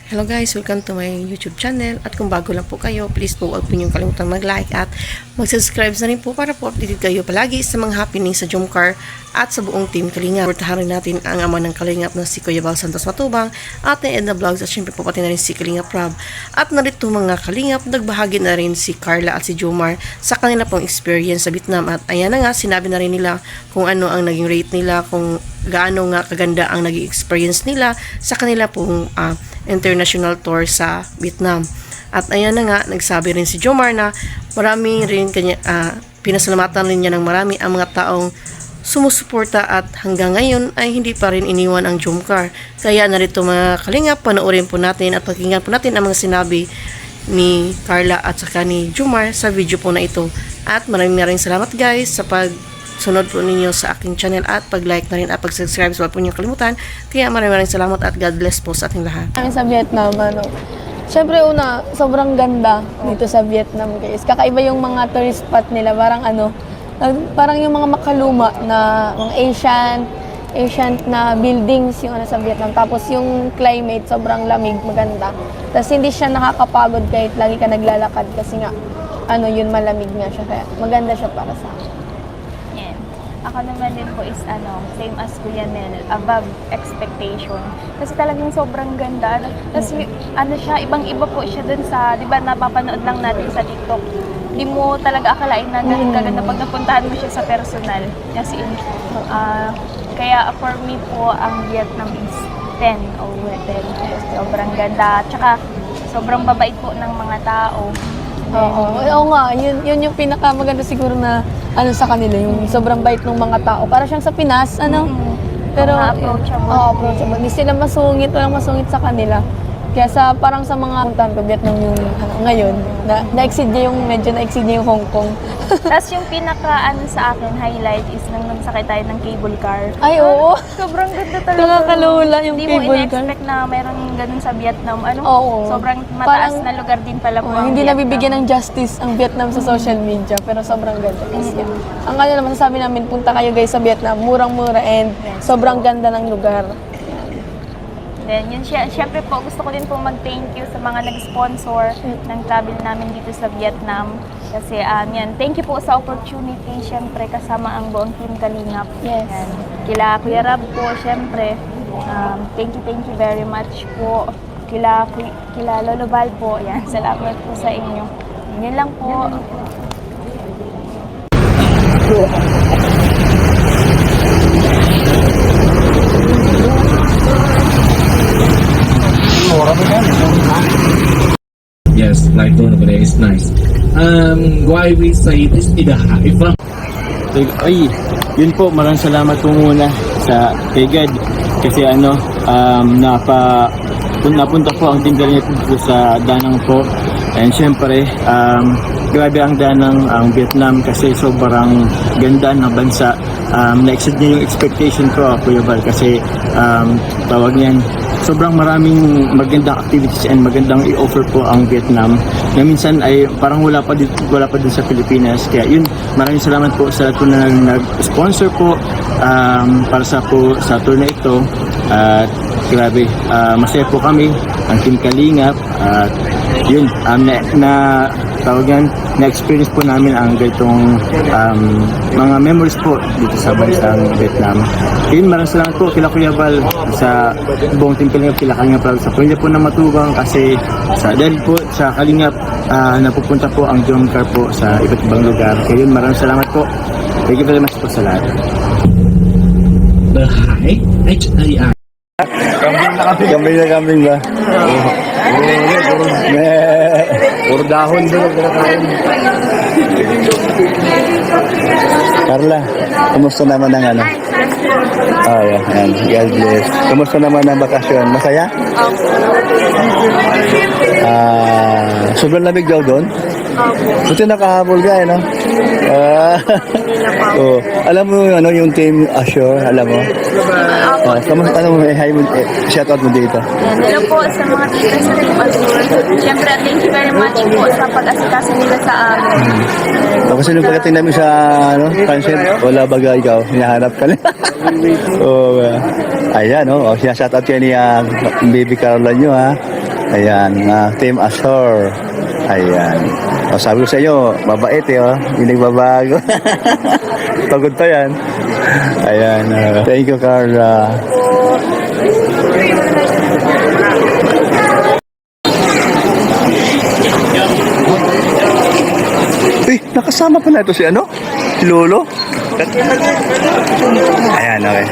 Hello guys, welcome to my YouTube channel. At kung bago lang po kayo, please po huwag po niyong kalimutan mag-like at mag-subscribe na rin po para po updated kayo palagi sa mga happening sa Jomcar at sa buong team Kalingap. Portahan natin ang ama ng Kalingap na si Kuya Bal Santos Matubang at ni Edna Vlogs at syempre po pati na rin si Kalingap Rob. At narito mga Kalingap, nagbahagi na rin si Carla at si Jomar sa kanila pong experience sa Vietnam. At ayan na nga, sinabi na rin nila kung ano ang naging rate nila, kung gaano nga kaganda ang naging experience nila sa kanila pong international tour sa Vietnam. At ayan na nga, nagsabi rin si Jomar na marami rin kanya, pinasalamatan rin niya ng marami ang mga taong sumusuporta at hanggang ngayon ay hindi pa rin iniwan ang Jomcar. Kaya narito mga Kalingap, panoorin po natin at pakinggan po natin ang mga sinabi ni Carla at saka ni Jomar sa video po na ito. At maraming salamat guys sa sunod po ninyo sa aking channel at pag-like na rin at pag-subscribe, so huwag po niyo kalimutan. Kaya maraming salamat at God bless po sa ating lahat. Kami sa Vietnam, Siyempre una, sobrang ganda dito sa Vietnam guys. Kakaiba yung mga tourist spot nila, parang yung mga makaluma na mga ancient na buildings yung sa Vietnam. Tapos yung climate, sobrang lamig, maganda. Tapos hindi siya nakakapagod kahit lagi ka naglalakad kasi nga, yun malamig nga siya. Kaya maganda siya para sa akin. Ako naman din po is same as Kuya Nel, above expectation. Kasi talagang sobrang ganda. Tapos siya, ibang-iba po siya dun sa, di ba napapanood lang natin sa TikTok. Di mo talaga akalain na ganun kaganda pag napuntahan mo siya sa personal. Kasi kaya for me po, ang Vietnam is 10 over 10. Sobrang ganda. Tsaka sobrang babait po ng mga tao. Oo nga, yun yung pinakamaganda siguro na sa kanila, yung sobrang bait ng mga tao. Para siyang sa Pinas, pero approachable. Approachable. Hindi sila masungit, walang masungit sa kanila. Kaya parang sa mga puntahan ko, Vietnam yung ngayon, na-exceed niya yung Hong Kong. Tapos yung pinaka sa akin highlight is nang nagsakay tayo ng cable car. Ay, oo. Sobrang ganda talaga. Nakakalula yung Hindi cable car. Hindi mo in-expect na meron ganun sa Vietnam. Sobrang mataas parang, na lugar din pala po ang hindi Vietnam. nabibigyan ng justice ang Vietnam sa social media, pero sobrang ganda. Kasi ang naman sasabi namin, punta kayo guys sa Vietnam, murang-mura and sobrang ganda ng lugar. Then, syempre po, gusto ko din po mag-thank you sa mga nag-sponsor ng travel namin dito sa Vietnam. Kasi, thank you po sa opportunity, syempre, kasama ang buong team Kalingap. Yes. Yan. Kila Kuya Rab po, syempre, thank you very much po. Kila Lolo Val po, yan, salamat po sa inyo. Yan lang po. Yes, like over is nice. Why we say this is the high from? Ay, yun po, maraming salamat po muna sa kay God kasi napunta po ang team Kalingap dito sa Danang po. And syempre, grabe ang Danang, ang Vietnam kasi sobrang ganda ng bansa. Na-exceed niya yung expectation ko, Kuya Bal, kasi tawag niyan, sobrang maraming magandang activities and magandang i-offer po ang Vietnam na minsan ay parang wala pa din sa Pilipinas. Kaya yun, maraming salamat po sa lahat po na nag-sponsor po para sa tour na ito. At grabe, masaya po kami, ang Team Kalingap. At yun, na-experience po namin ang ganitong mga memories po dito sa bansang Vietnam. Yun, maraming salamat po kila Kuya Bal sa buong Team Kalingap, kila Kalingap Rob, sa pamilya po na Matubang kasi dahil po sa Kalingap napupunta po ang Jomcar po sa iba't ibang lugar. Kaya yun, maraming salamat po. Thank you very much po sa lahat. The high HII. Kambing na kambing ba? Puro dahon doon. Carla, kumusta naman ang yan. God bless. Kumusta naman ang bakasyon? Masaya? Sobrang lamig daw doon? Buti nakahabol ka, no? Alam mo yung team Assure, alam mo? Kamusta shoutout mo dito? Hello po sa mga tita sa Team Azure. Siyempre, thank you very much po sa pag-asikaso nila sa amin. Kasi nung pagdating namin sa concert, wala baga ikaw, hinahanap ka na. Ayan, sinashoutout kayo ni baby Carla nyo, ha? Ayan, Team Azor. Ayan. O, sabi ko sa inyo, mabait oh. Hindi nagbabago. Pagod pa yan. Ayan. Thank you, Carla. Nakasama pa na ito si ano? Si Lolo? Ayan, okay.